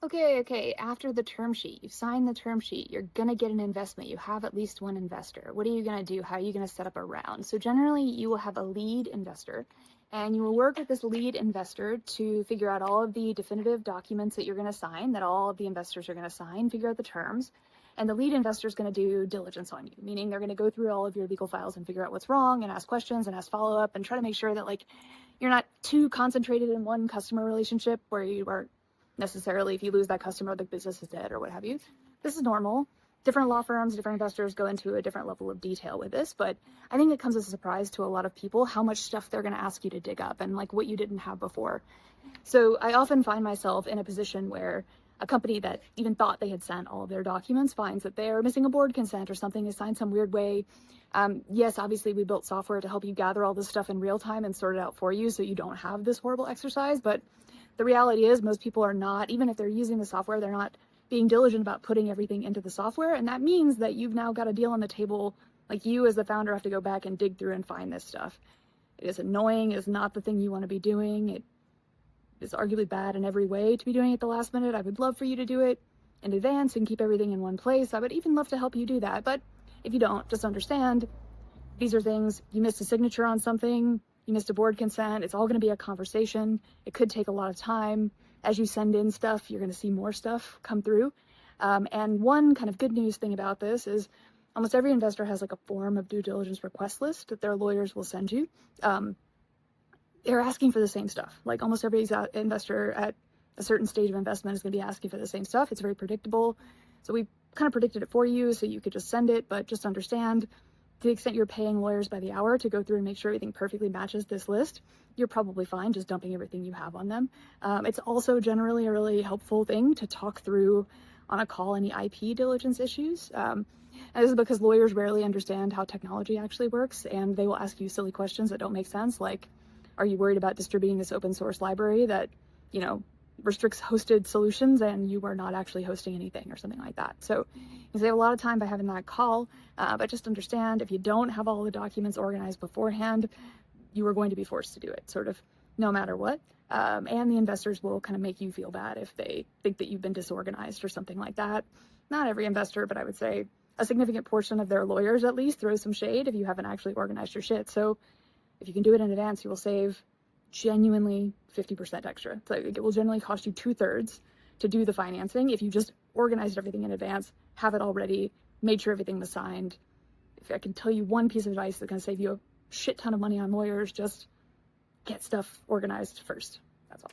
Okay. After the term sheet, you've signed the term sheet, you're going to get an investment. You have at least one investor. What are you going to do? How are you going to set up a round? So generally, you will have a lead investor, and you will work with this lead investor to figure out all of the definitive documents that you're going to sign, that all of the investors are going to sign, figure out the terms. And the lead investor is going to do diligence on you, meaning they're going to go through all of your legal files and figure out what's wrong and ask questions and ask follow-up and try to make sure that you're not too concentrated in one customer relationship where you are necessarily, if you lose that customer, the business is dead or what have you. This is normal. Different law firms, different investors go into a different level of detail with this, but I think it comes as a surprise to a lot of people how much stuff they're going to ask you to dig up and what you didn't have before. So I often find myself in a position where a company that even thought they had sent all of their documents finds that they're missing a board consent or something is signed some weird way. Yes, obviously we built software to help you gather all this stuff in real time and sort it out for you so you don't have this horrible exercise, but the reality is most people are not, even if they're using the software, they're not being diligent about putting everything into the software. And that means that you've now got a deal on the table. You as the founder have to go back and dig through and find this stuff. It is annoying. It is not the thing you want to be doing. It is arguably bad in every way to be doing it at the last minute. I would love for you to do it in advance and keep everything in one place. I would even love to help you do that. But if you don't, just understand these are things, you missed a signature on something, you missed a board consent, it's all going to be a conversation. It could take a lot of time. As you send in stuff, you're going to see more stuff come through. And one kind of good news thing about this is almost every investor has a form of due diligence request list that their lawyers will send you. They're asking for the same stuff. Almost every investor at a certain stage of investment is going to be asking for the same stuff. It's very predictable. So we kind of predicted it for you so you could just send it, but just understand, to the extent you're paying lawyers by the hour to go through and make sure everything perfectly matches this list, you're probably fine just dumping everything you have on them. It's also generally a really helpful thing to talk through on a call any IP diligence issues. And this is because lawyers rarely understand how technology actually works, and they will ask you silly questions that don't make sense, like, are you worried about distributing this open source library that, restricts hosted solutions and you are not actually hosting anything or something like that? So you save a lot of time by having that call, but just understand if you don't have all the documents organized beforehand, you are going to be forced to do it sort of no matter what. And the investors will kind of make you feel bad if they think that you've been disorganized or something like that. Not every investor, but I would say a significant portion of their lawyers at least throw some shade if you haven't actually organized your shit. So if you can do it in advance, you will save genuinely 50% extra. So it will generally cost you 2/3 to do the financing if you just organized everything in advance, have it all ready, made sure everything was signed. If I can tell you one piece of advice that's going to save you a shit ton of money on lawyers, just get stuff organized first. That's all.